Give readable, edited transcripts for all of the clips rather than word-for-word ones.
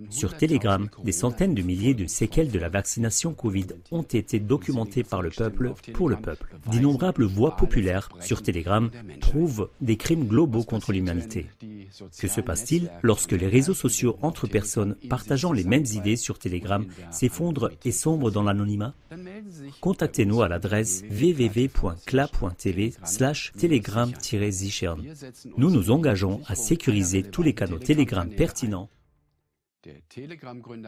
Sur Telegram, des centaines de milliers de séquelles de la vaccination Covid ont été documentées par le peuple pour le peuple. D'innombrables voix populaires sur Telegram prouvent des crimes globaux contre l'humanité. Que se passe-t-il lorsque les réseaux sociaux entre personnes partageant les mêmes idées sur Telegram s'effondrent et sombrent dans l'anonymat? Contactez-nous à l'adresse www.kla.tv/telegram-sichern. Nous nous engageons à sécuriser tous les canaux Telegram pertinents.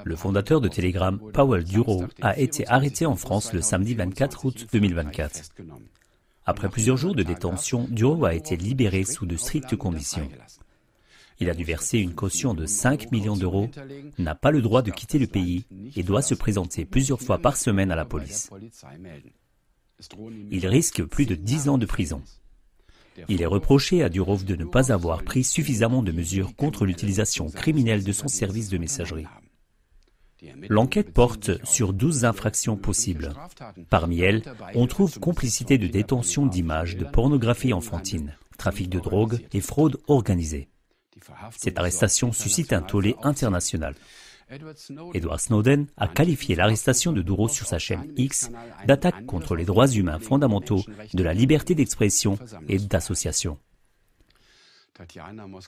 Le fondateur de Telegram, Powell Duro, a été arrêté en France le samedi 24 août 2024. Après plusieurs jours de détention, Duro a été libéré sous de strictes conditions. Il a dû verser une caution de 5 millions d'euros, n'a pas le droit de quitter le pays et doit se présenter plusieurs fois par semaine à la police. Il risque plus de 10 ans de prison. Il est reproché à Durov de ne pas avoir pris suffisamment de mesures contre l'utilisation criminelle de son service de messagerie. L'enquête porte sur 12 infractions possibles. Parmi elles, on trouve complicité de détention d'images de pornographie enfantine, trafic de drogue et fraude organisée. Cette arrestation suscite un tollé international. Edward Snowden a qualifié l'arrestation de Duro sur sa chaîne X d'attaque contre les droits humains fondamentaux, de la liberté d'expression et d'association.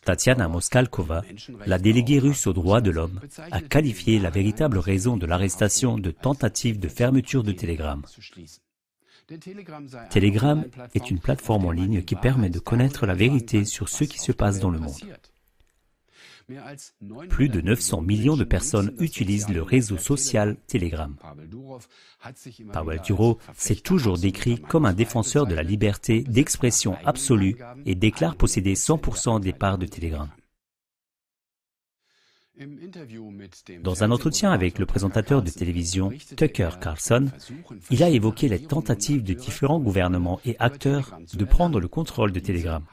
Tatiana Moskalkova, la déléguée russe aux droits de l'homme, a qualifié la véritable raison de l'arrestation de tentative de fermeture de Telegram. Telegram est une plateforme en ligne qui permet de connaître la vérité sur ce qui se passe dans le monde. Plus de 900 millions de personnes utilisent le réseau social Telegram. Powell Duro s'est toujours décrit comme un défenseur de la liberté d'expression absolue et déclare posséder 100% des parts de Telegram. Dans un entretien avec le présentateur de télévision Tucker Carlson, il a évoqué les tentatives de différents gouvernements et acteurs de prendre le contrôle de Telegram.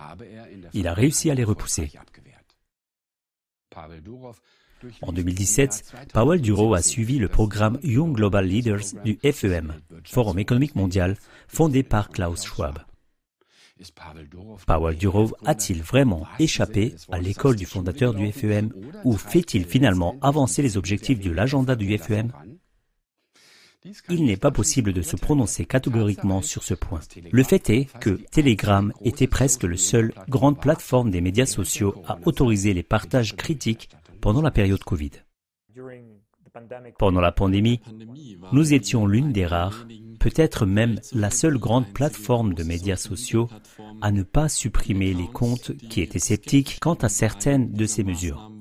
Il a réussi à les repousser. En 2017, Powell Duro a suivi le programme Young Global Leaders du FEM, Forum économique mondial, fondé par Klaus Schwab. Powell Duro a-t-il vraiment échappé à l'école du fondateur du FEM ou fait-il finalement avancer les objectifs de l'agenda du FEM? Il n'est pas possible de se prononcer catégoriquement sur ce point. Le fait est que Telegram était presque la seule grande plateforme des médias sociaux à autoriser les partages critiques pendant la période Covid. Pendant la pandémie, nous étions l'une des rares, peut-être même la seule grande plateforme de médias sociaux à ne pas supprimer les comptes qui étaient sceptiques quant à certaines de ces mesures.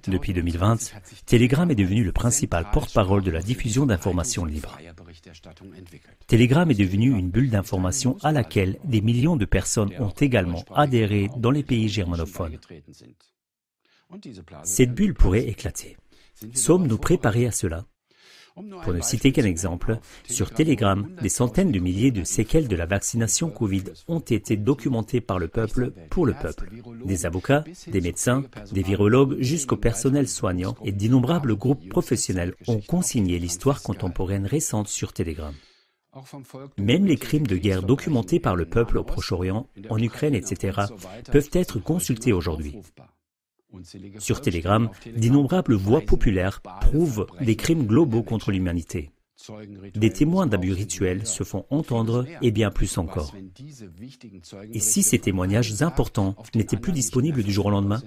Depuis 2020, Telegram est devenu le principal porte-parole de la diffusion d'informations libres. Telegram est devenu une bulle d'information à laquelle des millions de personnes ont également adhéré dans les pays germanophones. Cette bulle pourrait éclater. Sommes-nous préparés à cela? Pour ne citer qu'un exemple, sur Telegram, des centaines de milliers de séquelles de la vaccination Covid ont été documentées par le peuple pour le peuple. Des avocats, des médecins, des virologues jusqu'au personnel soignant et d'innombrables groupes professionnels ont consigné l'histoire contemporaine récente sur Telegram. Même les crimes de guerre documentés par le peuple au Proche-Orient, en Ukraine, etc., peuvent être consultés aujourd'hui. Sur Telegram, d'innombrables voix populaires prouvent des crimes globaux contre l'humanité. Des témoins d'abus rituels se font entendre et bien plus encore. Et si ces témoignages importants n'étaient plus disponibles du jour au lendemain?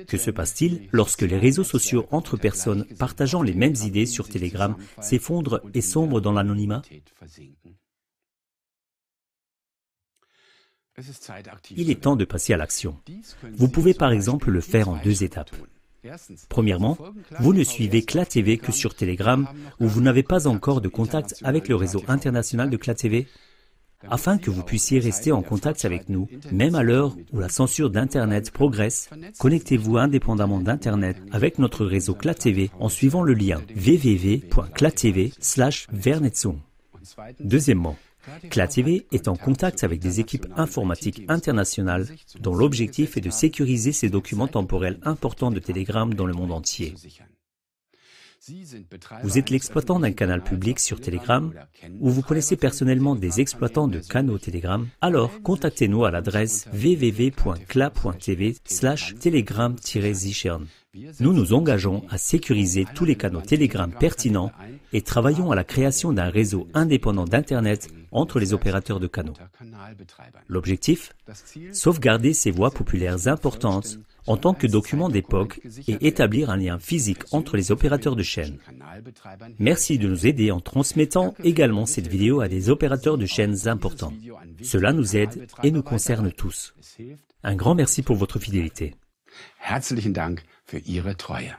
Que se passe-t-il lorsque les réseaux sociaux entre personnes partageant les mêmes idées sur Telegram s'effondrent et sombrent dans l'anonymat? Il est temps de passer à l'action. Vous pouvez par exemple le faire en 2 étapes. Premièrement, vous ne suivez KLA TV que sur Telegram où vous n'avez pas encore de contact avec le réseau international de KLA TV. Afin que vous puissiez rester en contact avec nous, même à l'heure où la censure d'Internet progresse, connectez-vous indépendamment d'Internet avec notre réseau KLA TV en suivant le lien www.klatv/vernetzung. Deuxièmement, KLA TV est en contact avec des équipes informatiques internationales dont l'objectif est de sécuriser ces documents temporels importants de Telegram dans le monde entier. Vous êtes l'exploitant d'un canal public sur Telegram ou vous connaissez personnellement des exploitants de canaux Telegram, alors contactez-nous à l'adresse www.kla.tv/telegram-sichern. Nous nous engageons à sécuriser tous les canaux Telegram pertinents et travaillons à la création d'un réseau indépendant d'Internet entre les opérateurs de canaux. L'objectif ? Sauvegarder ces voix populaires importantes en tant que document d'époque et établir un lien physique entre les opérateurs de chaînes. Merci de nous aider en transmettant également cette vidéo à des opérateurs de chaînes importants. Cela nous aide et nous concerne tous. Un grand merci pour votre fidélité. Herzlichen Dank für Ihre Treue.